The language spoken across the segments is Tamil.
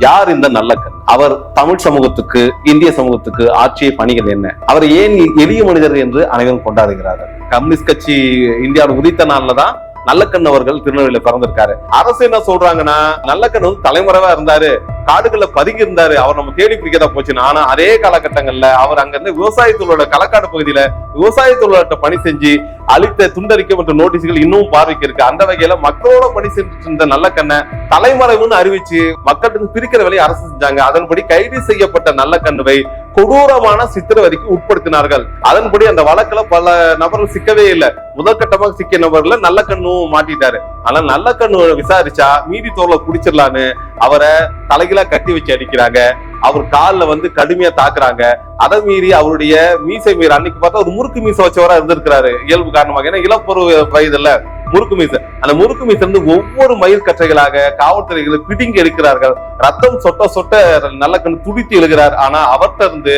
யார் இந்த நல்லக்கண்? அவர் தமிழ் சமூகத்துக்கு, இந்திய சமூகத்துக்கு ஆற்றிய பணிகள் என்ன? அவர் ஏன் எளிய மனிதர் என்று அனைவரும் கொண்டாடுகிறார்கள்? கம்யூனிஸ்ட் கட்சி இந்தியாவில் உதித்த நாள்லதான் நல்லக்கண் அவர்கள் திருநெல்வேலியில பிறந்திருக்காரு. அரசு என்ன சொல்றாங்கன்னா, நல்லக்கண் வந்து தலைமறைவா இருந்தாரு, காடுகள்ல பதுங்கி இருந்தாரு, அவர் நம்ம தேடி பிடிக்கதா போச்சுன்னு. ஆனா அதே காலகட்டங்கள்ல அவர் அங்க இருந்து விவசாய தொழிலோட களக்காடு பகுதியில விவசாய தொழிலாளர்கிட்ட பணி செஞ்சு அளித்த துண்டறிக்கப்பட்ட நோட்டீஸ்கள் இன்னும் பார்வைக்கு இருக்கு. அந்த வகையில மக்களோட பணி செஞ்சுட்டு இருந்த நல்லக்கண்ணை தலைமறைவுன்னு அறிவிச்சு மக்களுக்கு பிரிக்கிற வேலையை அரசு செஞ்சாங்க. அதன்படி கைது செய்யப்பட்ட நல்லக்கண்ணுவை கொடூரமான சித்திரவதைக்கு உட்படுத்தினார்கள். அதன்படி அந்த வழக்குல பல நபர்கள் சிக்கவே இல்லை. முதற்கட்டமாக சிக்கிய நபர்ல நல்லக்கண்ணும் மாட்டிட்டாரு. ஆனா நல்லக்கண்ணு விசாரிச்சா மீதி தோலை குடிச்சிடலான்னு அவரை தலைகீழா கட்டி வச்சு அடிக்கிறாங்க. அவர் காலில் வந்து கடுமையா தாக்குறாங்க. அதை மீறி அவருடைய மீசை மீறி அன்னைக்கு பார்த்தா ஒரு முறுக்கு மீசை வச்சவரா இருந்திருக்கிறாரு இயல்பு காரணமாக. ஏன்னா இளப்பருவ வயதுல முறுக்கு மீசை, அந்த முறுக்கு மீசை வந்து ஒவ்வொரு மயில் கற்றைகளாக காவல்துறைகளை பிடுங்கி எடுக்கிறார்கள். ரத்தம் சொட்ட சொட்ட நல்லக்கண்ணு துடித்து எழுகிறார். ஆனா அவர்கிட்ட இருந்து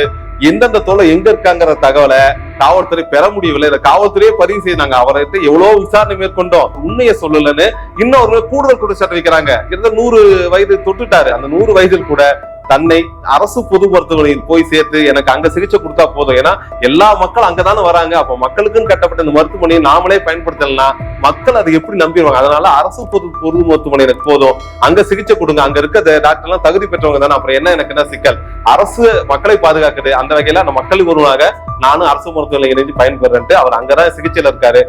எந்தெந்த தோலை எங்க இருக்காங்கிற தகவலை காவல்துறை பெற முடியவில்லை. காவல்துறையே பதிவு செய்தாங்க. அவரை எவ்வளவு விசாரணை மேற்கொண்டோம், உண்மையை சொல்லலன்னு இன்னொரு கூடுதல் குற்றச்சாட்டு வைக்கிறாங்க. 100 வயது தொட்டுட்டாரு. அந்த 100 வயதில் கூட தன்னை அரசு பொது மருத்துவமனையில் போய் சேர்த்து எனக்கு அங்க சிகிச்சை கொடுத்தா போதும், ஏன்னா எல்லா மக்களும் அங்கதானே வராங்க, அப்ப மக்களுக்குன்னு கட்டப்பட்ட இந்த மருத்துவமனையை நாமளே பயன்படுத்தலாம், மக்கள் அதை எப்படி நம்பிடுவாங்க, அதனால அரசு பொது மருத்துவமனை எனக்கு போதும், அங்க சிகிச்சை கொடுங்க, அங்க இருக்க டாக்டர் எல்லாம் தகுதி பெற்றவங்க தானே, அப்புறம் என்ன எனக்கு என்ன சிக்கல், அரசு மக்களை பாதுகாக்குது, அந்த வகையில அந்த மக்களுக்கு ஒருவனாக நானும் அரசு மருத்துவமனை இணைந்து பயன்பெறேன்ட்டு அவர் அங்கதான் சிகிச்சையில இருக்காரு.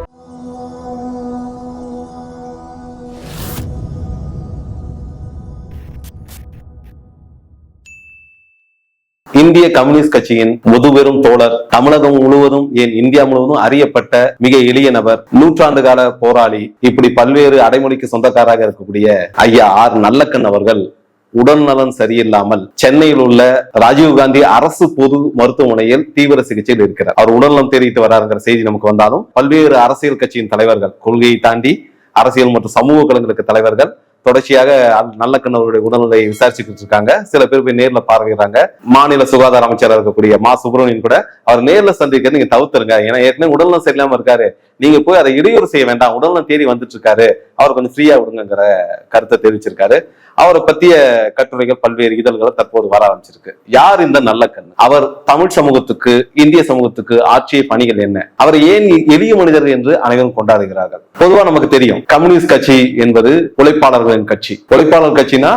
இந்திய கம்யூனிஸ்ட் கட்சியின் முதுபெரும் தோழர், தமிழகம் முழுவதும் ஏன் இந்தியா முழுவதும் அறியப்பட்ட மிக எளிய நபர், நூற்றாண்டு கால போராளி, இப்படி பல்வேறு அடைமொழிக்கு சொந்தக்காராக இருக்கக்கூடிய ஐயா ஆர் நல்லக்கண் அவர்கள் உடல் நலன் சரியில்லாமல் சென்னையில் உள்ள ராஜீவ்காந்தி அரசு பொது மருத்துவமனையில் தீவிர சிகிச்சையில் இருக்கிறார். அவர் உடல்நலம் தேடிட்டு வராருங்கிற செய்தி நமக்கு வந்தாலும் பல்வேறு அரசியல் கட்சியின் தலைவர்கள், கொள்கையை தாண்டி அரசியல் மற்றும் சமூக கலங்களுக்கு தலைவர்கள் தொடர்ச்சியாக நல்லக்கண் அவருடைய உடல்நிலை விசாரிச்சுக்கிட்டு இருக்காங்க. சில பேர் போய் நேர்ல பார்வையிடுறாங்க. மாநில சுகாதார அமைச்சராக இருக்கக்கூடிய மா சுப்பிரமணியன் கூட அவர் நேர்ல சந்திக்கிறது நீங்க தவிர்த்துருங்க, ஏன்னா ஏற்கனவே உடல்நலம் சரியில்லாம இருக்காரு, நீங்க போய் அதை இடையூறு செய்ய வேண்டாம், உடல்நலம் தேடி வந்துட்டு இருக்காரு, அவர் கொஞ்சம் ஃப்ரீயா விடுங்கிற கருத்தை தெரிவிச்சிருக்காரு. அவரை பத்திய கட்டுரைகள் பல்வேறு இதழ்களை தற்போது வர ஆரம்பிச்சிருக்கு. யார் இந்த நல்லக்கண்? அவர் தமிழ் சமூகத்துக்கு, இந்திய சமூகத்துக்கு ஆற்றிய பணிகள் என்ன? அவர் ஏன் எளிய மனிதர் என்று அனைவரும் கொண்டாடுகிறார்கள்? பொதுவா நமக்கு தெரியும், கம்யூனிஸ்ட் கட்சி என்பது உழைப்பாளர்களின் கட்சி. உழைப்பாளர் கட்சினா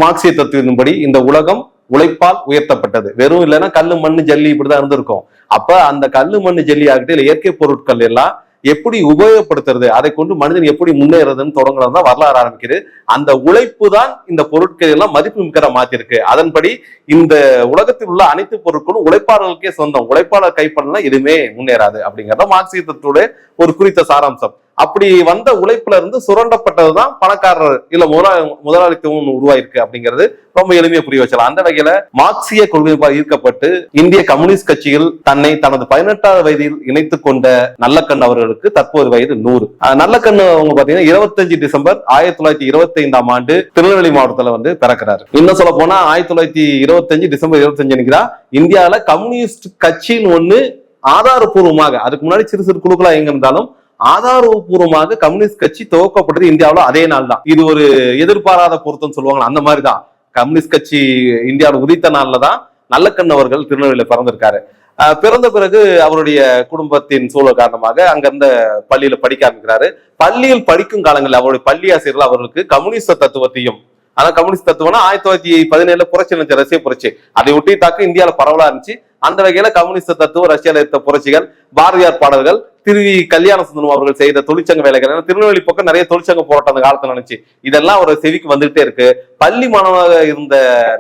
மார்க்சிய தத்துவத்தின்படி இந்த உலகம் உழைப்பால் உயர்த்தப்பட்டது, வெறும் இல்லைன்னா கல்லு மண்ணு ஜல்லி இப்படிதான் இருந்திருக்கும். அப்ப அந்த கல்லு மண்ணு ஜல்லி ஆகிட்டு இல்ல இயற்கை பொருட்கள் எல்லாம் எப்படி உபயோகப்படுத்துறது, அதை கொண்டு மனிதன் எப்படி முன்னேறதுன்னு தொடங்குறது தான் வரலாறு ஆரம்பிக்குது. அந்த உழைப்பு தான் இந்த பொருட்கள் எல்லாம் மதிப்பு மிக்க மாத்திருக்கு. அதன்படி இந்த உலகத்தில் உள்ள அனைத்து பொருட்களும் உழைப்பாளர்களுக்கே சொந்தம், உழைப்பாளர் கைப்படலாம் எதுவுமே முன்னேறாது அப்படிங்கிறத மார்க்சியத்தோட ஒரு குறித்த சாராம்சம். அப்படி வந்த உழைப்புல இருந்து சுரண்டப்பட்டதுதான் பணக்காரர் இல்ல முதலாளித்துவம் உருவாயிருக்கு அப்படிங்கிறது ரொம்ப எளிமையா புரிய வச்சலாம். அந்த வகையில மார்க்சிய கொள்கை ஈர்க்கப்பட்டு இந்திய கம்யூனிஸ்ட் கட்சியில் தன்னை தனது 18வது வயதில் இணைத்துக் கொண்ட நல்லக்கண் அவர்களுக்கு தற்போது வயது 100. நல்லக்கண் அவங்க பாத்தீங்கன்னா 25 டிசம்பர் 1925ஆம் ஆண்டு திருநெல்வேலி மாவட்டத்துல வந்து பிறக்கிறாரு. இன்னும் சொல்ல போனா 1925 டிசம்பர் 25 அன்னைக்குதான் இந்தியாவில கம்யூனிஸ்ட் கட்சின்னு ஒண்ணு ஆதாரபூர்வமாக, அதுக்கு முன்னாடி சிறு சிறு குழுக்களா எங்க இருந்தாலும் ஆதாரபூர்வமாக கம்யூனிஸ்ட் கட்சி துவக்கப்பட்டது இந்தியாவில் அதே நாள் தான். இது ஒரு எதிர்பாராத பொருத்தம் சொல்லுவாங்க, அந்த மாதிரிதான் கம்யூனிஸ்ட் கட்சி இந்தியாவில் உதித்த நாள்ல தான் நல்லக்கண் அவர்கள் திருநெல்வேலியில பிறந்திருக்காரு. பிறந்த பிறகு அவருடைய குடும்பத்தின் சூழல் காரணமாக அங்கிருந்த பள்ளியில படிக்க ஆரம்பிக்கிறாரு. பள்ளியில் படிக்கும் காலங்களில் அவருடைய பள்ளி ஆசிரியர்கள் அவர்களுக்கு கம்யூனிஸ்ட் தத்துவத்தையும், ஆனா கம்யூனிஸ்ட் தத்துவம்னா 1917 புரட்சி நினைச்ச ரஷ்ய புரட்சி, அதை ஒட்டி தாக்க இந்தியாவில பரவலா இருந்துச்சு. அந்த வகையில கம்யூனிஸ்ட் தத்துவம், ரஷ்யால இருந்த புரட்சிகள், பாரதியார் பாடல்கள், திருவி கல்யாண சுந்தரம் அவர்கள் செய்த தொழிற்சங்க வேலைகள், திருநெல்வேலி பக்கம் நிறைய தொழிற்சங்க போராட்டம் அந்த காலத்துல நினைச்சு இதெல்லாம் ஒரு செவிக்கு வந்துகிட்டே இருக்கு. பள்ளி மாணவனாக இருந்த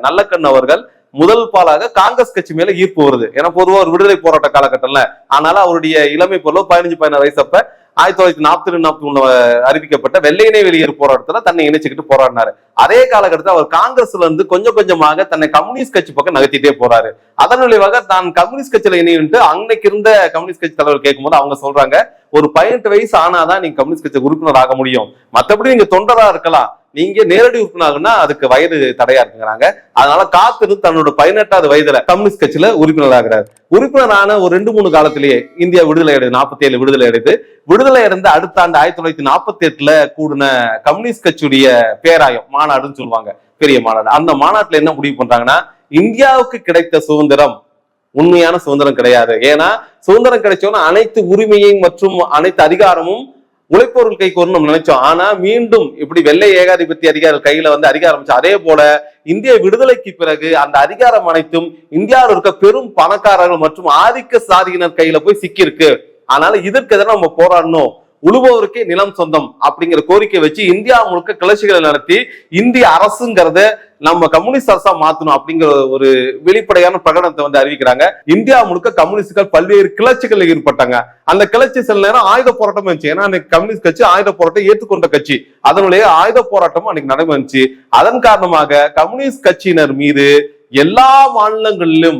நல்லக்கண் அவர்கள் முதல் பாலாக காங்கிரஸ் கட்சி மேல ஈர்ப்பு வருது. ஏன்னா பொதுவா ஒரு விடுதலை போராட்ட காலகட்டம்ல, ஆனால அவருடைய இளமை பொருள் 15-16 வயசப்ப 1942-43 அறிவிக்கப்பட்ட வெள்ளையனே வெளியேறு போராட்டத்துல தன்னை இணைச்சுக்கிட்டு போராடினாரு. அதே காலகட்டத்தில் அவர் காங்கிரஸ்ல இருந்து கொஞ்சம் கொஞ்சமாக தன்னை கம்யூனிஸ்ட் கட்சி பக்கம் நகர்த்திட்டே போறாரு. அதன் விளைவாக தான் கம்யூனிஸ்ட் கட்சியில இணையிட்டு அன்னைக்கு இருந்த கம்யூனிஸ்ட் கட்சி தலைவர் கேட்கும்போது அவங்க சொல்றாங்க, ஒரு 18 வயசு ஆனாதான் நீங்க கம்யூனிஸ்ட் கட்சி உறுப்பினர் ஆக முடியும், மற்றபடி நீங்க தொண்டரா இருக்கலாம், நீங்க நேரடி உறுப்பினர்னா அதுக்கு வயது தடையா இருக்குங்கிறாங்க. அதனால காத்திருந்து தன்னோட 18வது வயதுல கம்யூனிஸ்ட் கட்சியில உறுப்பினர் ஆகிறார். உறுப்பினரான ஒரு 2-3 காலத்திலேயே இந்தியா விடுதலை அடைது, 47 விடுதலை அடைது. விடுதலை அடைந்த அடுத்த ஆண்டு 1948 கூடின கம்யூனிஸ்ட் கட்சியுடைய பேராயம், மாநாடுன்னு சொல்லுவாங்க, பெரிய மாநாடு. அந்த மாநாட்டுல என்ன முடிவு பண்றாங்கன்னா, இந்தியாவுக்கு கிடைத்த சுதந்திரம் உண்மையான சுதந்திரம் கிடையாது. ஏன்னா சுதந்திரம் கிடைச்சோன்னா அனைத்து உரிமையும் மற்றும் அனைத்து அதிகாரமும் உழைப்பவர்கள் கைக்கு வரும்னு நம்ம நினைச்சோம். ஆனா மீண்டும் இப்படி வெள்ளை ஏகாதிபத்திய அதிகாரிகள் கையில வந்து அதிகாரம். அதே போல இந்திய விடுதலைக்கு பிறகு அந்த அதிகாரம் அனைத்தும் இந்தியாவில் இருக்க பெரும் பணக்காரர்கள் மற்றும் ஆதிக்க சாதியினர் கையில போய் சிக்கி இருக்கு. அதனால இதற்கு எதிராக நம்ம போராடணும். உழுபவருக்கே நிலம் சொந்தம் அப்படிங்கிற கோரிக்கை வச்சு இந்தியா முழுக்க கிளர்ச்சிகளை நடத்தி இந்திய அரசுங்கிறத நம்ம கம்யூனிஸ்ட் அரசா மாத்தணும் அப்படிங்கிற ஒரு வெளிப்படையான பிரகடனத்தை வந்து அறிவிக்கிறாங்க. இந்தியா முழுக்க கம்யூனிஸ்டுகள் பல்வேறு கிளர்ச்சிகள் ஈடுபட்டாங்க. அந்த கிளர்ச்சி சில நேரம் ஆயுத போராட்டம் இருந்துச்சு. ஏன்னா அன்னைக்கு கம்யூனிஸ்ட் கட்சி ஆயுத போராட்டம் ஏற்றுக்கொண்ட கட்சி, அதனுடைய ஆயுத போராட்டம் அன்னைக்கு நடைபெறுச்சு. அதன் காரணமாக கம்யூனிஸ்ட் கட்சியினர் மீது எல்லா மாநிலங்களிலும்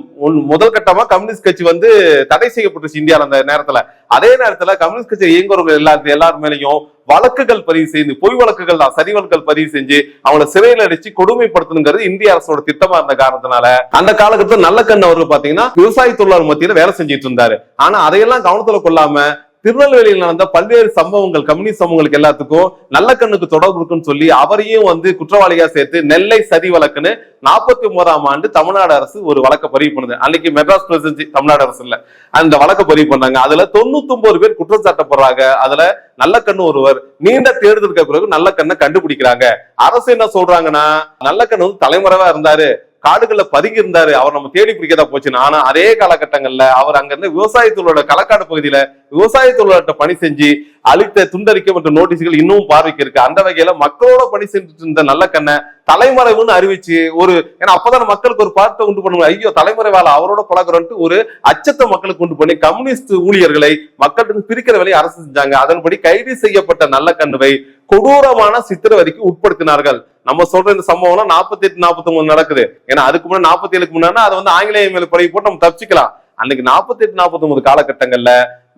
முதல் கட்டமா கம்யூனிஸ்ட் கட்சி வந்து தடை செய்யப்பட்டுச்சு இந்தியாவில் அந்த நேரத்துல. அதே நேரத்துல கம்யூனிஸ்ட் கட்சி இயங்குறவர்கள் எல்லாரும் மேலையும் வழக்குகள் பதிவு செய்து, பொய் வழக்குகள் தான், சரி வழக்குகள் பதிவு செஞ்சு அவங்களை சிறையில் அடிச்சு கொடுமைப்படுத்தணுங்கிறது இந்திய அரசோட திட்டமா இருந்த காரணத்தினால அந்த காலகட்டத்தில் நல்லக்கண்ணு அவர்கள் பாத்தீங்கன்னா விவசாய தொழிலாளர் மத்தியில வேலை செஞ்சிட்டு இருந்தாரு. ஆனா அதையெல்லாம் கவனத்துல கொள்ளாம திருநெல்வேலியில் நடந்த பல்வேறு சம்பவங்கள், கம்யூனிஸ்ட் சம்பவங்களுக்கு எல்லாத்துக்கும் நல்லக்கண்ணுக்கு தொடர்பு இருக்குன்னு சொல்லி அவரையும் வந்து குற்றவாளியா சேர்த்து நெல்லை சதி வழக்குன்னு 49ஆம் ஆண்டு தமிழ்நாடு அரசு ஒரு வழக்க பதிவு பண்ணுது. அன்னைக்கு மெட்ராஸ் பிரசிடென்சி தமிழ்நாடு அரசு இல்ல, அந்த வழக்க பதிவு பண்ணாங்க. அதுல 99 பேர் குற்றம் சாட்டப்படுறாங்க. அதுல நல்லக்கண்ணு ஒருவர். நீண்ட தேர்தலுக்கு பிறகு நல்லக்கண்ணை கண்டுபிடிக்கிறாங்க. அரசு என்ன சொல்றாங்கன்னா, நல்லக்கண்ணு வந்து தலைமறைவா இருந்தாரு, காடுகள்ல பதுங்கி இருந்தாரு, அவர் நம்ம தேடி பிடிக்கதா போச்சுன்னு. ஆனா அதே காலகட்டங்கள்ல அவர் அங்க இருந்து விவசாயத்தோட களக்காடு பகுதியில விவசாயத்தோட பணி செஞ்சு அளித்த துண்டறிக்கை மற்றும் நோட்டீஸ்கள் இன்னும் பார்வைக்கு இருக்கு. அந்த வகையில மக்களோட பணி செஞ்சுட்டு இருந்த நல்லக்கண்ணை தலைமறைவுன்னு அறிவிச்சு ஒரு, ஏன்னா அப்பதான் மக்களுக்கு ஒரு பார்த்தை உண்டு பண்ணுவாங்க, ஐயோ தலைமறைவால அவரோட பழகிறோன்ட்டு ஒரு அச்சத்தை மக்களுக்கு உண்டு பண்ணி கம்யூனிஸ்ட் ஊழியர்களை மக்களுக்கு பிரிக்கிற வேலையை அரசு செஞ்சாங்க. அதன்படி கைது செய்யப்பட்ட நல்லக்கண்ணுவை கொடூரமான சித்திரவதைக்கு உட்படுத்தினார்கள். நம்ம சொல்ற இந்த சம்பவம் 48, 49 நடக்குது. ஏன்னா அதுக்கு முன்னாடி 47க்கு முன்னாடி அதை வந்து ஆங்கிலேய மேல பழகி போட்டு நம்ம தப்பிச்சுக்கலாம். அன்னைக்கு 48, 49 காலகட்டங்கள்ல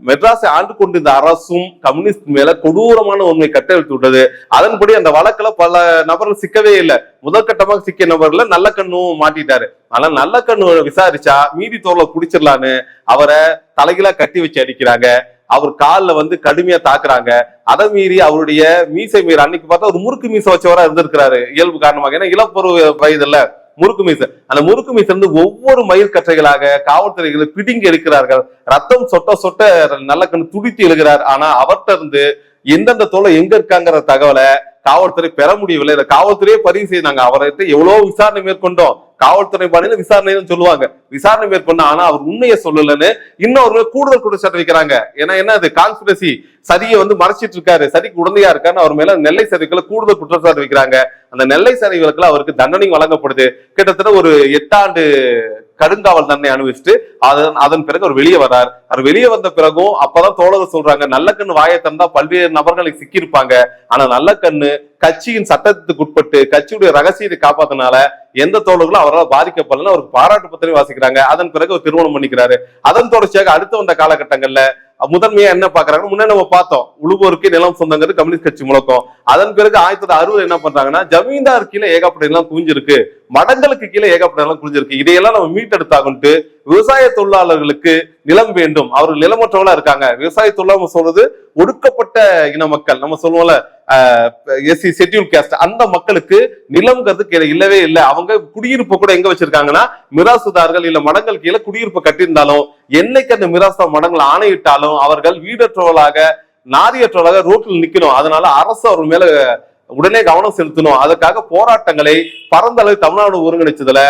மெட்ராஸை ஆண்டு கொண்டு இந்த அரசும் கம்யூனிஸ்ட் மேல கொடூரமான உண்மை கட்டெழுத்து விட்டது. அதன்படி அந்த வழக்குல பல நபர்கள் சிக்கவே இல்லை. முதற்கட்டமாக சிக்கிய நபர்ல நல்லக்கண்ணும் மாட்டிட்டாரு. ஆனா நல்லக்கண்ணு விசாரிச்சா மீதி தோலை குடிச்சிடலான்னு அவரை தலைகீழா கட்டி வச்சு அடிக்கிறாங்க. அவர் காலில் வந்து கடுமையா தாக்குறாங்க. அதை மீறி அவருடைய மீசை மீறி அன்னைக்கு பார்த்தா ஒரு முறுக்கு மீசை வச்சவரா இருந்திருக்கிறாரு இயல்பு காரணமாக. ஏன்னா இளப்பருவ வயதுல முறுக்கு மீசை, அந்த முறுக்கு மீசை இருந்து ஒவ்வொரு மயில் கற்றைகளாக காவல்துறைகளை பிடுங்கி எடுக்கிறார்கள். ரத்தம் சொட்ட சொட்ட நல்லக்கண்ணு துடித்து எழுகிறார். ஆனா அவர்கிட்ட இருந்து எந்தெந்த தோலை எங்க இருக்காங்கிற தகவலை காவல்துறை பெற முடியவில்லை. காவல்துறையே பதிவு செய்தாங்க. அவரை எவ்வளவு விசாரணை மேற்கொண்டோம், காவல்துறை பாணியில விசாரணைன்னு சொல்லுவாங்க, விசாரணை மேற்கொண்ட. ஆனா அவர் உண்மையை சொல்லலன்னு இன்னொரு கூடுதல் குற்றச்சாட்டு வைக்கிறாங்க. ஏன்னா என்ன அது கான்ஸ்பிரசி, சதியை வந்து மறைச்சிட்டு இருக்காரு, சதிக்கு உடந்தையா இருக்காருன்னு அவர் மேல நெல்லை சதிவுகளை கூடுதல் குற்றச்சாட்டு வைக்கிறாங்க. அந்த நெல்லை சதிவுகளுக்கு அவருக்கு தண்டனை வழங்கப்படுது. கிட்டத்தட்ட ஒரு 8 ஆண்டு கடுங்காவல் தண்டனை அனுபவிச்சுட்டு அதன் பிறகு அவர் வெளியே வர்றார். அவர் வெளியே வந்த பிறகும் அப்பதான் தோழர்கள் சொல்றாங்க, நல்லக்கண்ணு வாயை தந்தா பல்வேறு நபர்களை சிக்கியிருப்பாங்க. ஆனா நல்லக்கண்ணு கட்சியின் சட்டத்துக்கு உட்பட்டு கட்சியுடைய ரகசியத்தை காப்பாத்தினால எந்த தோழர்களும் அவரால் பாதிக்கப்படல. அவருக்கு பாராட்டு பத்திரம் வாசிக்கிறாங்க. அதன் பிறகு அவர் திருமணம் பண்ணிக்கிறாரு. அதன் தொடர்ச்சியாக அடுத்து வந்த காலகட்டங்கள்ல முதன்மையா என்ன பாக்குறாங்க, முன்னே நம்ம பார்த்தோம் உழுவோருக்கு நிலம் சொந்தங்கிறது கம்யூனிஸ்ட் கட்சி முழக்கம். அதன் பிறகு 1960 என்ன பண்றாங்கன்னா, ஜமீன்தார் கீழே ஏகப்பட்ட நிலம் குவிஞ்சிருக்கு, மடங்களுக்கு கீழே ஏகப்பட்ட நிலம் குவிஞ்சிருக்கு, இதையெல்லாம் நம்ம மீட்டெடுத்தாகன்ட்டு விவசாய தொழிலாளர்களுக்கு நிலம் வேண்டும். அவர்கள் நிலமற்றவங்களா இருக்காங்க. விவசாய தொழிலாளர் சொல்றது ஒடுக்கப்பட்ட இன மக்கள், நம்ம சொல்லுவோம்ல எஸ்சி ஷெட்யூல் காஸ்ட், அந்த மக்களுக்கு நிலம்ங்கிறது இல்லவே இல்லை. அவங்க குடியிருப்பு கூட எங்க வச்சிருக்காங்கன்னா மிராசுதார்கள் இல்ல மடங்கள் கீழே குடியிருப்பு கட்டியிருந்தாலும் என்னைக்கு அந்த மிராசு மடங்கள் ஆணையிட்டாலும் அவர்கள் வீடற்றவர்களாக நாரியற்றவர்களாக ரோட்டில் நிக்கணும். அதனால அரசு அவர் மேல உடனே கவனம் செலுத்தணும். அதற்காக போராட்டங்களை பரந்த அளவு தமிழ்நாடு ஒருங்கிணைச்சதுல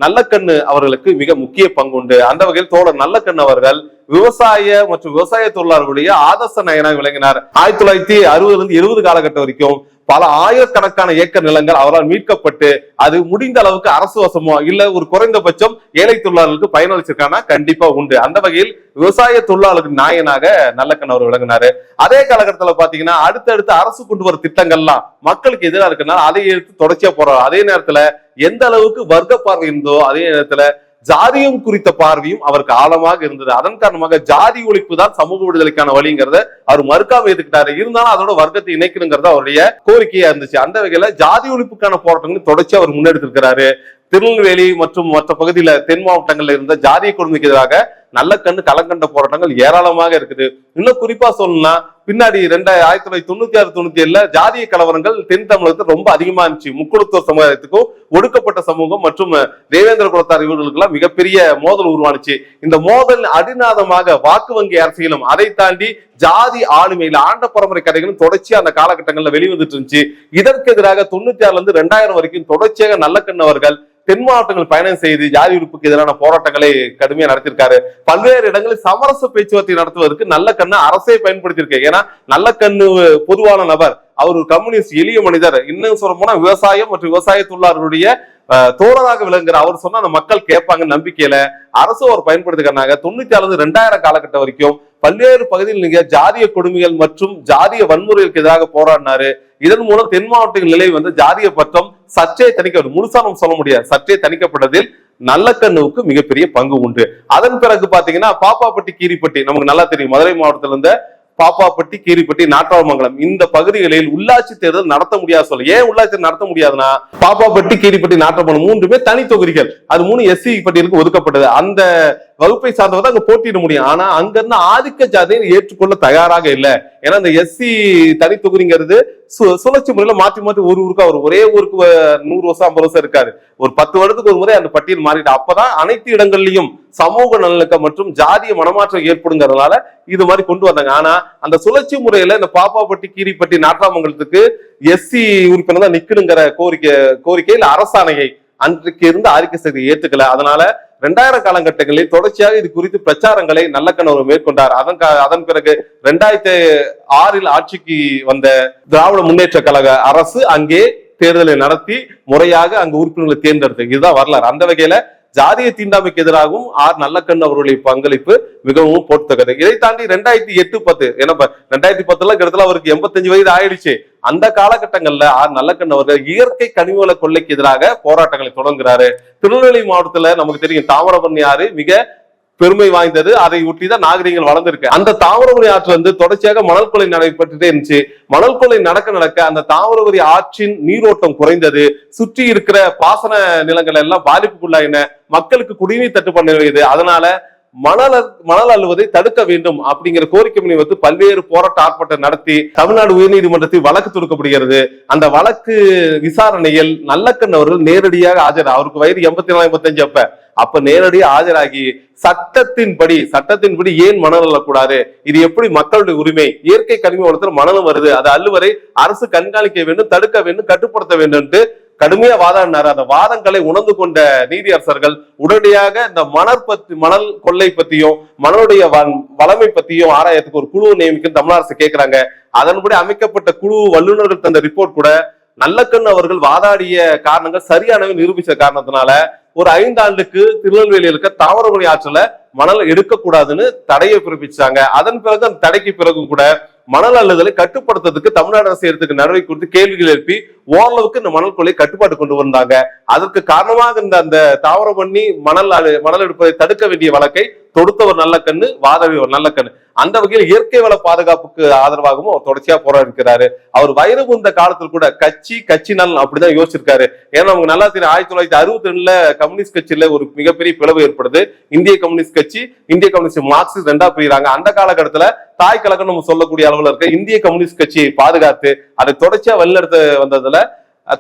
நல்லக்கண்ணு அவர்களுக்கு மிக முக்கிய பங்கு உண்டு. அந்த வகையில் தோழர் நல்லக்கண்ணு அவர்கள் விவசாய மற்றும் விவசாய தொழிலாளர்களுடைய ஆதர்ச நாயகனாக விளங்கினார். 1960 70 காலகட்டம் வரைக்கும் பல ஆயிரக்கணக்கான ஏக்கர் நிலங்கள் அவரால் மீட்கப்பட்டு அது முடிந்த அளவுக்கு அரசு வசமோ இல்ல ஒரு குறைந்தபட்சம் ஏழை தொழிலாளர்களுக்கு பயனளிச்சிருக்கானா கண்டிப்பா உண்டு. அந்த வகையில் விவசாய தொழிலாளர்கள் நாயனாக நல்லக்கண்ணு அவர் விளங்கினாரு. அதே காலகட்டத்தில் பாத்தீங்கன்னா அடுத்தடுத்து அரசு கொண்டு வர திட்டங்கள்லாம் மக்களுக்கு எதிராக இருக்குன்னா அதை எடுத்து தொடர்ச்சியா போறாரு. அதே நேரத்துல எந்த அளவுக்கு வர்க்க பார்வை இருந்தோ அதே நேரத்துல ஜாதியம் குறித்த பார்வையும் அவருக்கு ஆழமாக இருந்தது. அதன் காரணமாக ஜாதி ஒழிப்பு தான் சமூக விடுதலைக்கான வழிங்கிறத அவர் மறுக்காம ஏத்துக்கிட்டாரு. இருந்தாலும் அதோட வர்க்கத்தை இணைக்கணுங்கிறத அவருடைய கோரிக்கையா இருந்துச்சு. அந்த வகையில ஜாதி ஒழிப்புக்கான போராட்டங்கள் தொடர்ச்சி அவர் முன்னெடுத்திருக்கிறாரு. திருநெல்வேலி மற்றும் மற்ற பகுதியில தென் மாவட்டங்கள்ல இருந்த ஜாதிய கொடுமைக்கு எதிராக நல்ல கண்ணு களங்கண்ட போராட்டங்கள் ஏராளமாக இருக்குது. இன்னும் குறிப்பா சொல்லணும்னா பின்னாடி 1996-97 ஜாதிய கலவரங்கள் தென் தமிழகத்தில் ரொம்ப அதிகமா இருந்துச்சு. முக்குளத்தூர் சமுதாயத்துக்கும் ஒடுக்கப்பட்ட சமூகம் மற்றும் தேவேந்திர குலத்தார் இவர்களுக்கு எல்லாம் மிகப்பெரிய மோதல் உருவானுச்சு. இந்த மோதல் அடிநாதமாக வாக்கு வங்கி அரசியலும் அதை தாண்டி ஜாதி ஆளுமையில ஆண்ட பரம்பரை கதைகளும் தொடர்ச்சியா அந்த காலகட்டங்கள்ல வெளிவந்துட்டு இருந்துச்சு. இதற்கு எதிராக 96 2000 வரைக்கும் தொடர்ச்சியாக நல்லக்கண்ணவர்கள் தென் மாவட்டங்கள் பயணம் செய்து ஜாதி உறுப்புக்கு எதிரான போராட்டங்களை கடுமையா நடத்திருக்காரு. பல்வேறு இடங்களில் சமரச பேச்சுவார்த்தை நடத்துவதற்கு நல்லக்கண்ணு அரசே பயன்படுத்தியிருக்கு. ஏன்னா நல்லக்கண்ணு பொதுவான நபர், அவர் ஒரு கம்யூனிஸ்ட் எளிய மனிதர். இன்னும் சொல்ல போனா விவசாயம் மற்றும் விவசாய தொழிலாளர்களுடைய தோழராக விளங்குற அவர் சொன்னா அந்த மக்கள் கேட்பாங்க நம்பிக்கையில அரசு அவர் பயன்படுத்திக்கிறாங்க. 96 2000 காலகட்டம் வரைக்கும் பல்வேறு பகுதியில் நீங்க ஜாதிய கொடுமைகள் மற்றும் ஜாதிய வன்முறைகளுக்கு எதிராக போராடினாரு. இதன் மூலம் தென் மாவட்டங்கள் நிலை ஜாதிய பற்றம் சற்றே தணிக்கப்படும், முழுசா நம்ம சொல்ல முடியாது, சற்றே தணிக்கப்பட்டதில் நல்லக்கண்ணுவுக்கு மிகப்பெரிய பங்கு உண்டு. அதன் பிறகு பாத்தீங்கன்னா பாப்பாப்பட்டி கீரிப்பட்டி நமக்கு நல்லா தெரியும். மதுரை மாவட்டத்துல இருந்த பாப்பாப்பட்டி கீரிப்பட்டி நாட்டாமங்கலம் இந்த பகுதிகளில் உள்ளாட்சி தேர்தல் நடத்த முடியாது. சொல்ல ஏன் உள்ளாட்சி நடத்த முடியாதுன்னா பாப்பாப்பட்டி கீரிப்பட்டி நாட்டாமங்கலம் மூன்றுமே தனி தொகுதிகள், அது 3 SC பட்டியலுக்கு ஒதுக்கப்பட்டது. அந்த வகுப்பை சார்ந்தவங்க அங்க போட்டியிட முடியும். ஆனா அங்க இருந்து ஆதிக்க ஜாதியை ஏற்றுக்கொள்ள தயாராக இல்லை. ஏன்னா இந்த SC தனி தொகுதிங்கிறது சுழற்சி முறையில மாற்றி மாற்றி ஒரு ஊருக்கு அவர் ஒரே ஊருக்கு 100 வருஷம் 50 வருஷம் இருக்காரு. ஒரு 10 வருடத்துக்கு ஒரு முறை அந்த பட்டியல் மாறிட்டு அப்பதான் அனைத்து இடங்கள்லயும் சமூக நல்லிணக்கம் மற்றும் ஜாதிய மனமாற்றம் ஏற்படுங்கிறதுனால இது மாதிரி கொண்டு வந்தாங்க. ஆனா அந்த சுழற்சி முறையில இந்த பாப்பாப்பட்டி கீரிப்பட்டி நாட்டாமங்கலத்துக்கு SC உறுப்பினர் தான் நிக்கணுங்கிற கோரிக்கையில் அரசாணையை அன்றைக்கு இருந்து ஆதிக்க சக்தி ஏத்துக்கல. அதனால 2000 காலகட்டங்களில் தொடர்ச்சியாக இது குறித்து பிரச்சாரங்களை நல்லக்கண்ணவர் மேற்கொண்டார். அதன் பிறகு 2006 ஆட்சிக்கு வந்த திராவிட முன்னேற்ற கழக அரசு அங்கே தேர்தலை நடத்தி முறையாக அங்கு உறுப்பினர்களை தேர்ந்தெடுத்து, இதுதான் வரலாறு. அந்த வகையில ஜாதிய தீண்டாமைக்கு எதிராகவும் நல்லக்கண்ணு அவர்களுடைய பங்களிப்பு மிகவும் போட்டுத்தக்கது. இதை தாண்டி 2008-10 ஏன்னா 2010 கிட்டத்தட்ட அவருக்கு 85 வயது ஆயிடுச்சு. அந்த காலகட்டங்கள்ல நல்லக்கண்ணு அவர்கள் இயற்கை கனிமவள கொள்ளைக்கு எதிராக போராட்டங்களை தொடங்குறாரு. திருநெல்வேலி மாவட்டத்துல நமக்கு தெரியும் தாமிரபரணி ஆறு மிக பெருமை வாய்ந்தது. அதை ஒட்டிதான் நாகரிகங்கள் வளர்ந்திருக்கு. அந்த தாமிரபரணி ஆற்று தொடர்ச்சியாக மணல் கொள்ளை நடைபெற்றுட்டே இருந்துச்சு. மணல் கொள்ளை நடக்க அந்த தாமிரபரணி ஆற்றின் நீரோட்டம் குறைந்தது. சுற்றி இருக்கிற பாசன நிலங்கள் எல்லாம் பாதிப்புக்குள்ளாயின. மக்களுக்கு குடிநீர் தட்டுப்பாடு நிலவியது. அதனால மணல் அள்ளுவதை தடுக்க வேண்டும் அப்படிங்கிற கோரிக்கை முன்வைத்து பல்வேறு போராட்ட ஆர்ப்பாட்டம் நடத்தி தமிழ்நாடு உயர்நீதிமன்றத்தில் வழக்கு தொடுக்கப்படுகிறது. அந்த வழக்கு விசாரணையில் நல்லக்கண்ணு அவர்கள் நேரடியாக ஆஜர், அவருக்கு வயது 84-85 அப்ப நேரடியாக ஆஜராகி சட்டத்தின்படி ஏன் மணல் அள்ளக்கூடாது, இது எப்படி மக்களுடைய உரிமை, இயற்கை கனிம வளத்தில் மணலும் வருது, அது அள்ளுவரை அரசு கண்காணிக்க வேண்டும், தடுக்க வேண்டும், கட்டுப்படுத்த வேண்டும் கடுமையா வாதாடினார். அந்த வாதங்களை உணர்ந்து கொண்ட நீதியரசர்கள் உடனடியாக இந்த மணல் கொள்ளை பத்தியும் மணலுடைய வளமை பத்தியும் ஆராயத்துக்கு ஒரு குழுவை நியமிக்க தமிழக அரசு கேட்கிறாங்க. அதன்படி அமைக்கப்பட்ட குழு வல்லுநர்கள் தந்த ரிப்போர்ட் கூட நல்லக்கண்ணு அவர்கள் வாதாடிய காரணங்கள் சரியானவை நிரூபிச்ச காரணத்தினால ஒரு 5 ஆண்டுக்கு திருநெல்வேலியில் இருக்க தாமிரபரணி ஆற்றுல மணல் எடுக்கக்கூடாதுன்னு தடையை பிறப்பிச்சாங்க. அதன் பிறகு அந்த தடைக்கு பிறகு கூட மணல் அள்ளுதலை கட்டுப்படுத்துறதுக்கு தமிழ்நாடு அரசு எடுத்துக்க நடவடிக்கை குறித்து கேள்விகள் எழுப்பி ஓரளவுக்கு இந்த மணல் கொள்ளை கட்டுப்பாடு கொண்டு வந்தாங்க. அதற்கு காரணமாக இருந்த அந்த தாமிரபரணி மணல் எடுப்பதை தடுக்க வேண்டிய வழக்கை தொடுத்தவர் நல்லக்கண்ணு, வாதாடியவர் நல்லக்கண்ணு. அந்த வகையில் இயற்கை வள பாதுகாப்புக்கு ஆதரவாகவும் அவர் தொடர்ச்சியா போராடி இருக்கிறாரு. அவர் வயிறு புந்த காலத்தில் கூட கட்சி நலன் அப்படிதான் யோசிச்சிருக்காரு. ஏன்னா நமக்கு நல்லா தெரியும் 1962 கம்யூனிஸ்ட் கட்சியில ஒரு மிகப்பெரிய பிளவு ஏற்படுது. இந்திய கம்யூனிஸ்ட் கட்சி, இந்திய கம்யூனிஸ்ட் மார்க்சிஸ்ட் 2ஆ பிரிகிறாங்க. அந்த காலகட்டத்துல தாய் கழகம் நம்ம சொல்லக்கூடிய அளவுல இருக்க இந்திய கம்யூனிஸ்ட் கட்சியை பாதுகாத்து அதை தொடர்ச்சியா வழிநடத்த வந்ததுல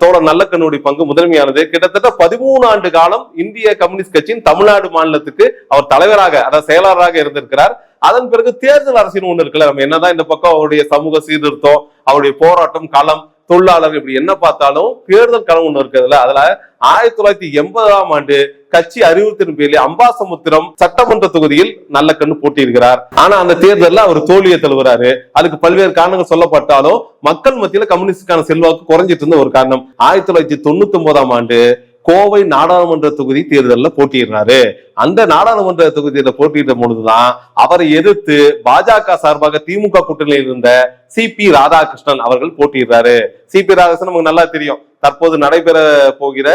தோழர் நல்லக்கண்ணுடைய பங்கு முதன்மையானது. கிட்டத்தட்ட 13 ஆண்டு காலம் இந்திய கம்யூனிஸ்ட் கட்சியின் தமிழ்நாடு மாநிலத்துக்கு அவர் தலைவராக, அதாவது செயலாளராக இருந்திருக்கிறார். அதன் பிறகு தேர்தல் அரசியல் ஒண்ணு இருக்குல்ல, நம்ம என்னதான் இந்த பக்கம் அவருடைய சமூக சீர்திருத்தம், அவருடைய போராட்டம், களம், தொழிலாளர் இப்படி என்ன பார்த்தாலும் தேர்தல் களம் ஒண்ணு இருக்குதுல்ல. அதுல 1980ஆம் ஆண்டு கட்சி அறிவுறுத்தின் பேரில் அம்பாசமுத்திரம் சட்டமன்ற தொகுதியில் நல்லக்கண்ணு போட்டியிருக்கிறார். ஆனா அந்த தேர்தலில் அவர் தோல்வியை தழுவுறாரு. அதுக்கு பல்வேறு காரணங்கள் சொல்லப்பட்டாலும் மக்கள் மத்தியில கம்யூனிஸ்டுக்கான செல்வாக்கு குறைஞ்சிட்டு இருந்த ஒரு காரணம். 1999ஆம் ஆண்டு கோவை நாடாளுமன்ற தொகுதி தேர்தலில் போட்டியிடுறாரு. அந்த நாடாளுமன்ற தொகுதியில போட்டியிட்ட பொழுதுதான் அவரை எதிர்த்து பாஜக சார்பாக திமுக கூட்டணியில் இருந்த CP ராதாகிருஷ்ணன் அவர்கள் போட்டியிடுறாரு. CP ராதாகிருஷ்ணன் நமக்கு நல்லா தெரியும், தற்போது நடைபெற போகிற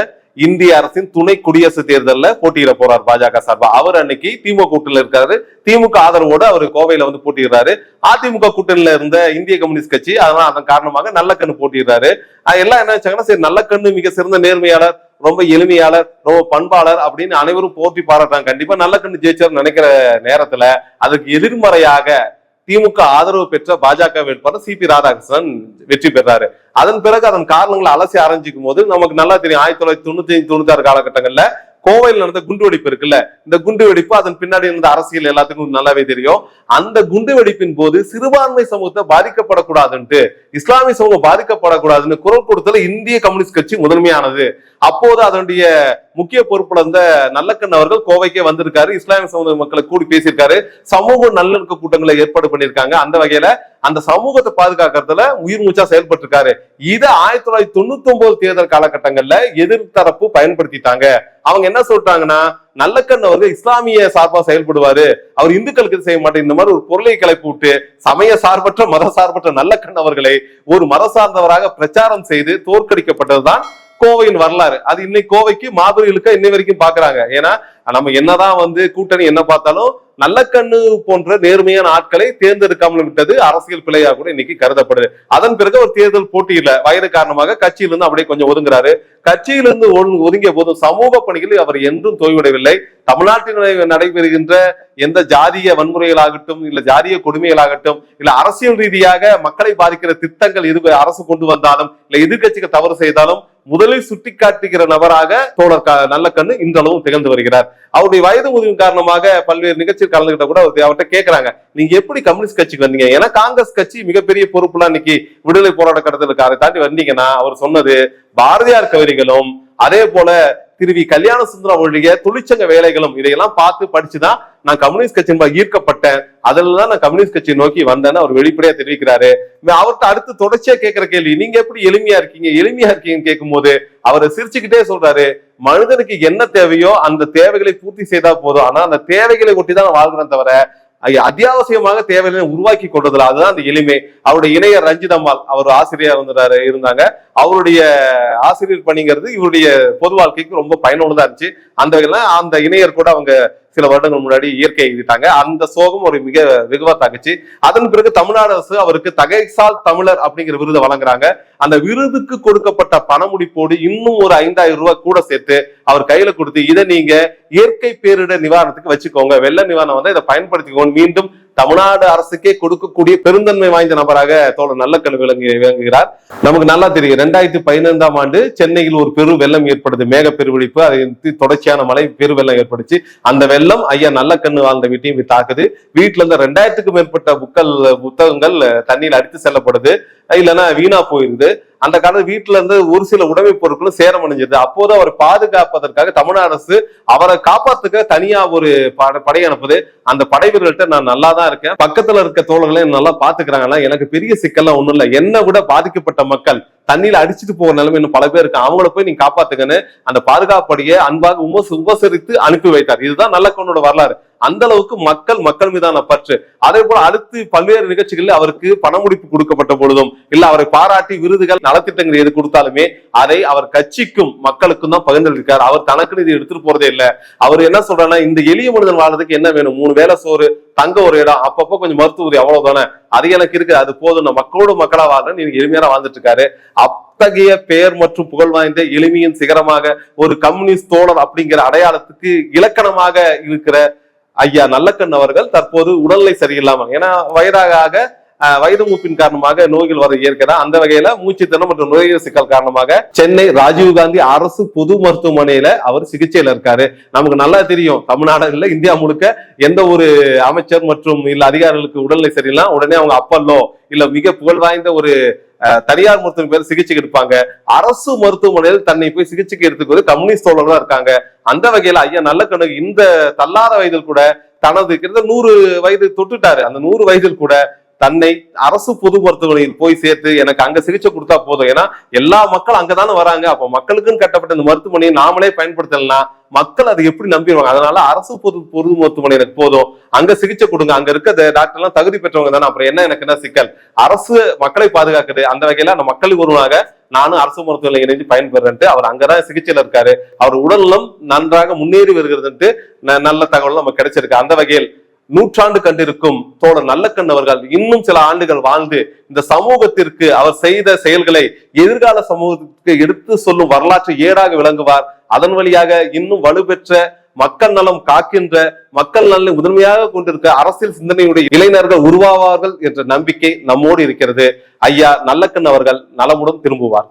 இந்திய அரசின் துணை குடியரசு தேர்தலில் போட்டியிட போறார் பாஜக சார்பா. அவர் அன்னைக்கு திமுக கூட்டணியில இருக்காரு. திமுக ஆதரவோடு அவர் கோவையில போட்டியிடுறாரு. அதிமுக கூட்டணியில இருந்த இந்திய கம்யூனிஸ்ட் கட்சி அதனால அதன் காரணமாக நல்லக்கண்ணு போட்டியிடுறாரு. எல்லாம் என்ன வச்சாங்கன்னா, சரி நல்லக்கண்ணு மிக சிறந்த நேர்மையாளர், ரொம்ப எளிமையாளர், ரொம்ப பண்பாளர் அப்படின்னு அனைவரும் போற்றி பாராட்டாங்க. கண்டிப்பா நல்லக்கண்ணு ஜெயிச்சார் நினைக்கிற நேரத்துல அதுக்கு எதிர்மறையாக திமுக ஆதரவு பெற்ற பாஜக வேட்பாளர் சிபி ராதாகிருஷ்ணன் வெற்றி பெறாரு. அதன் பிறகு அதன் காரணங்களை அலசி ஆரம்பிக்கும் போது நமக்கு நல்லா தெரியும் 1995-96 காலகட்டங்கள்ல கோவையில் நடந்த குண்டு வெடிப்பு இருக்குல்ல, இந்த குண்டு வெடிப்பு அதன் பின்னாடி இருந்த அரசியல் எல்லாத்துக்கும் நல்லாவே தெரியும். அந்த குண்டு வெடிப்பின் போது சிறுபான்மை சமூகத்தை பாதிக்கப்படக்கூடாதுன்ட்டு, இஸ்லாமிய சமூகம் பாதிக்கப்படக்கூடாதுன்னு குரல் கொடுத்தல இந்திய கம்யூனிஸ்ட் கட்சி முதன்மையானது. அப்போது அதனுடைய முக்கிய பொறுப்புல இருந்த நல்லக்கண் அவர்கள் கோவைக்கே வந்திருக்காரு, இஸ்லாமிய சமூக மக்களை கூடி பேசியிருக்காரு, சமூக நல்லிணக்க கூட்டங்களை ஏற்பாடு பண்ணியிருக்காங்க. அந்த வகையில அந்த சமூகத்தை பாதுகாக்கிறதுல உயிர் மூச்சா செயல்பட்டு இருக்காரு. இதை 1999 தேர்தல் காலகட்டங்கள்ல எதிர்த்தரப்பு பயன்படுத்திட்டாங்க. அவங்க என்ன சொல்றாங்கன்னா, நல்லக்கண் அவர்கள் இஸ்லாமிய சார்பா செயல்படுவாரு, அவர் இந்துக்களுக்கு செய்ய மாட்டேன், இந்த மாதிரி ஒரு பொருளை கிளப்பி விட்டு சமய சார்பற்ற மத சார்பற்ற நல்லக்கண் அவர்களை ஒரு மத சார்ந்தவராக பிரச்சாரம் செய்து தோற்கடிக்கப்பட்டதுதான் கோவையின் வரலாறு. அது இன்னைக்கு கோவைக்கு மாபெரும் இழுக்க இன்னை வரைக்கும் பாக்குறாங்க. ஏன்னா நம்ம என்னதான் கூட்டணி என்ன பார்த்தாலும் நல்லக்கண்ணு போன்ற நேர்மையான ஆட்களை தேர்ந்தெடுக்காமல் விட்டது அரசியல் பிழையா கூட இன்னைக்கு கருதப்படுது. அதன் பிறகு ஒரு தேர்தல் போட்டியில வயது காரணமாக கட்சியிலிருந்து அப்படியே கொஞ்சம் ஒதுங்குறாரு. கட்சியிலிருந்து ஒதுங்கிய போதும் சமூக பணிகளில் அவர் என்றும் தோய்விடவில்லை. தமிழ்நாட்டில் நடைபெறுகின்ற எந்த ஜாதிய வன்முறைகளாகட்டும், இல்ல ஜாதிய கொடுமைகளாகட்டும், இல்ல அரசியல் ரீதியாக மக்களை பாதிக்கிற திட்டங்கள் எது அரசு கொண்டு வந்தாலும், இல்ல எதிர்கட்சிகள் தவறு செய்தாலும் முதலில் சுட்டிக்காட்டுகிற நபராக தோழர் நல்லக்கண்ணு இன்றளவும் திகழ்ந்து வருகிறார். அவருடைய வயது முதிர்வின் காரணமாக பல்வேறு நிகழ்ச்சியில் கலந்துகிட்ட கூட அவர்கிட்ட கேட்கிறாங்க, நீங்க எப்படி கம்யூனிஸ்ட் கட்சிக்கு வந்தீங்க? ஏன்னா காங்கிரஸ் கட்சி மிகப்பெரிய பொறுப்புலாம் இன்னைக்கு விடுதலை போராட்ட கடத்திற்கு அதை தாண்டி வந்தீங்கன்னா அவர் சொன்னது பாரதியார் கவிதைகளும் அதே போல திருவி கல்யாண சுந்தரம் ஒழிய தொழிற்சங்க வேலைகளும் இதையெல்லாம் பார்த்து படிச்சுதான் நான் கம்யூனிஸ்ட் கட்சியின் ஈர்க்கப்பட்டேன், அதுலதான் நான் கம்யூனிஸ்ட் கட்சியை நோக்கி வந்தேன்னு அவர் வெளிப்படையா தெரிவிக்கிறாரு. அவர்கிட்ட அடுத்து தொடர்ச்சியா கேட்கிற கேள்வி, நீங்க எப்படி எளிமையா இருக்கீங்கன்னு கேட்கும் போது அவர் சிரிச்சுக்கிட்டே சொல்றாரு, மனிதனுக்கு என்ன தேவையோ அந்த தேவைகளை பூர்த்தி செய்தா போதும், ஆனா அந்த தேவைகளை ஒட்டிதான் வாழ்கிறேன் தவிர அத்தியாவசியமாக தேவைகளை உருவாக்கி கொண்டதுல அதுதான் அந்த எளிமை. அவருடைய இணையர் ரஞ்சிதம்மாள் அவர் ஆசிரியர் இருந்தாங்க. அவருடைய ஆசிரியர் பணிங்கிறது இவருடைய பொது வாழ்க்கைக்கு ரொம்ப பயனுள்ளதா இருந்துச்சு. அந்த வகையில அந்த இணையர் கூட அவங்க சில வருடங்கள் முன்னாடி இயற்கை எழுதிட்டாங்க. அந்த சோகம் ஒரு மிக வெகுவா தாக்குச்சு. அதன் பிறகு தமிழ்நாடு அரசு அவருக்கு தகைசால் தமிழர் அப்படிங்கிற விருதை வழங்குறாங்க. அந்த விருதுக்கு கொடுக்கப்பட்ட பணமுடிப்போடு இன்னும் ஒரு 5000 ரூபாய் கூட சேர்த்து அவர் கையில கொடுத்து, இதை நீங்க இயற்கை பேரிடர் நிவாரணத்துக்கு வச்சுக்கோங்க, வெள்ள நிவாரணம் இதை பயன்படுத்திக்கோங்க, மீண்டும் தமிழ்நாடு அரசுக்கே கொடுக்கக்கூடிய பெருந்தன்மை வாய்ந்த நபராக தோழர் நல்லக்கண்ணு விளங்குகிறார். நமக்கு நல்லா தெரியும் 2015ஆம் ஆண்டு சென்னையில் ஒரு பெரு வெள்ளம் ஏற்படுது, மேக பெருவெடிப்பு, அதை தொடர்ச்சியான மழை பெரு வெள்ளம் ஏற்படுச்சு. அந்த வெள்ளம் ஐயா நல்லக்கண்ணு வாழ்ந்த வீட்டையும் தாக்குது. வீட்டுல இருந்து 2000க்கும் மேற்பட்ட புத்தகங்கள் தண்ணீர் அடித்து செல்லப்படுது, இல்லைன்னா வீணா போயிருது. அந்த காலத்துல வீட்டுல இருந்து ஒரு சில உடைமை பொருட்களும் சேரமடைஞ்சது. அப்போது அவர் பாதுகாப்பதற்காக தமிழ்நாடு அரசு அவரை காப்பாத்துக்க தனியா ஒரு படை அனுப்புது. அந்த படை வீரர்கள்ட்ட நான் நல்லா தான் இருக்கேன், பக்கத்துல இருக்க தோழர்களையும் நல்லா பாத்துக்கிறாங்கன்னா எனக்கு பெரிய சிக்கல்லாம் ஒண்ணும் இல்லை, என்னை விட பாதிக்கப்பட்ட மக்கள் தண்ணியில அடிச்சுட்டு போற நிலைமை இன்னும் பல பேர் இருக்கு, அவங்கள போய் நீங்க காப்பாத்துக்கன்னு அந்த பாதுகாப்படியை அன்பாக உபசரித்து அனுப்பி வைத்தார். இதுதான் நல்லக்கண்ணோட வரலாறு. அந்த அளவுக்கு மக்கள் மீதான பற்று. அதே போல அடுத்து பல்வேறு நிகழ்ச்சிகளில் அவருக்கு பணமுடிப்பு கொடுக்கப்பட்ட பொழுதும், இல்ல அவரை பாராட்டி விருதுகள் நலத்திட்டங்கள் எது கொடுத்தாலுமே அதை அவர் கட்சிக்கும் மக்களுக்கும் தான் பகிர்ந்திருக்காரு. அவர் தனக்குன்னு இது எடுத்துட்டு போறதே இல்லை. அவர் என்ன சொல்றாருன்னா, இந்த எளிய மனிதன் வாழ்றதுக்கு என்ன வேணும், 3 வேளை சோறு, தங்க ஒரு இடம், அப்பப்போ கொஞ்சம் மருத்துவ உதவி, அவ்வளவுதானே, அது எனக்கு இருக்கு, அது போதும், மக்களோடு மக்களா வாழ்றேன்னு நீங்க எளிமையா வாழ்ந்துட்டு இருக்காரு. அத்தகைய பெயர் மற்றும் புகழ் வாய்ந்த எளிமையின் சிகரமாக ஒரு கம்யூனிஸ்ட் தோழர் அப்படிங்கிற அடையாளத்துக்கு இலக்கணமாக இருக்கிற ஐயா நல்லக்கண் அவர்கள் தற்போது உடல்நிலை சரியில்லாமல், ஏன்னா வயது மூப்பின் காரணமாக நோய்கள் வர இயற்கிறார். அந்த வகையில மூச்சுத்திறன் மற்றும் நுரையீரல் சிக்கல் காரணமாக சென்னை ராஜீவ்காந்தி அரசு பொது மருத்துவமனையில அவர் சிகிச்சையில இருக்காரு. நமக்கு நல்லா தெரியும், தமிழ்நாடு இல்ல இந்தியா முழுக்க எந்த ஒரு அமைச்சர் மற்றும் இல்ல அதிகாரிகளுக்கு உடல்நிலை சரியில்லை உடனே அவங்க அப்பல்லோ இல்ல மிக புகழ் வாய்ந்த ஒரு தனியார் மருத்துவ பேர் சிகிச்சைக்கு எடுப்பாங்க. அரசு மருத்துவமனையில் தன்னை போய் சிகிச்சைக்கு எடுத்துக்கிறது கம்யூனிஸ்ட் தோழர் தான் இருக்காங்க. அந்த வகையில ஐயா நல்லக்கண்ணு இந்த தள்ளாத வயதில் கூட தனது 100 வயது தொட்டுட்டாரு. அந்த 100 வயதில் கூட தன்னை அரசு பொது மருத்துவமனையில் போய் சேர்த்து எனக்கு அங்க சிகிச்சை கொடுத்தா போதும், ஏன்னா எல்லா மக்களும் அங்கதானே வராங்க, அப்ப மக்களுக்குன்னு கட்டப்பட்ட இந்த மருத்துவமனையை நாமளே பயன்படுத்தலாம், மக்கள் அதை எப்படி நம்பிடுவாங்க, அதனால அரசு பொது மருத்துவமனை எனக்கு போதும், அங்க சிகிச்சை கொடுங்க, அங்க இருக்க டாக்டர் எல்லாம் தகுதி பெற்றவங்க தானே, அப்புறம் எனக்கு என்ன சிக்கல், அரசு மக்களை பாதுகாக்குது, அந்த வகையில அந்த மக்களுக்கு ஒருவனாக நானும் அரசு மருத்துவமனை இணைந்து பயன்பெறேன்ட்டு அவர் அங்கதான் சிகிச்சையில இருக்காரு. அவர் உடல்நலம் நன்றாக முன்னேறி வருகிறதுன்ட்டு நல்ல தகவல் நமக்கு கிடைச்சிருக்கு. அந்த வகையில் நூற்றாண்டு கண்டிருக்கும் தோழர் நல்லக்கண் அவர்கள் இன்னும் சில ஆண்டுகள் வாழ்ந்து இந்த சமூகத்திற்கு அவர் செய்த செயல்களை எதிர்கால சமூகத்திற்கு எடுத்து சொல்லும் வரலாற்று ஏடாக விளங்குவார். அதன் வழியாக இன்னும் வலுப்பெற்ற மக்கள் நலம் காக்கின்ற, மக்கள் நலனை முதன்மையாக கொண்டிருக்க அரசியல் சிந்தனையுடைய இளைஞர்கள் உருவாவார்கள் என்ற நம்பிக்கை நம்மோடு இருக்கிறது. ஐயா நல்லக்கண் அவர்கள் நலமுடன் திரும்புவார்.